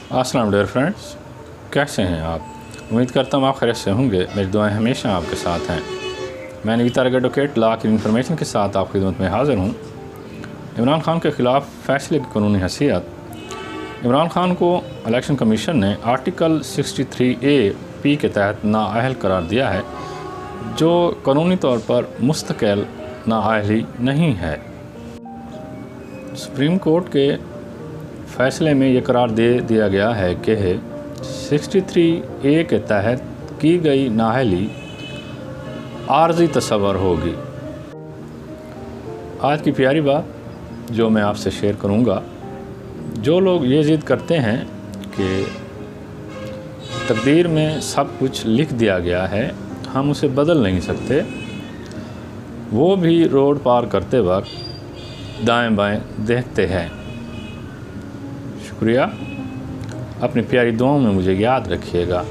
अस्सलाम dear friends, कैसे हैं आप? उम्मीद करता हूँ आप खैरियत से होंगे। मेरी दुआएं हमेशा आपके साथ हैं। मैं नवी तारिक एडवोकेट लॉ की इन्फॉर्मेशन के साथ आपकी खिदमत में हाज़िर हूँ। इमरान खान के ख़िलाफ़ फैसले की कानूनी हैसियत। इमरान खान को इलेक्शन कमीशन ने आर्टिकल 63A के तहत नाअहल करार दिया है, जो कानूनी तौर पर मुस्तकिल नाअहली नहीं है। सुप्रीम कोर्ट के फैसले में ये करार दे दिया गया है कि 63A के तहत की गई नाअहली आर्जी तस्वर होगी। आज की प्यारी बात जो मैं आपसे शेयर करूंगा, जो लोग ये ज़िद करते हैं कि तकदीर में सब कुछ लिख दिया गया है, हम उसे बदल नहीं सकते, वो भी रोड पार करते वक्त दाएं बाएं देखते हैं। शुक्रिया। अपनी प्यारी दुआओं में मुझे याद रखिएगा।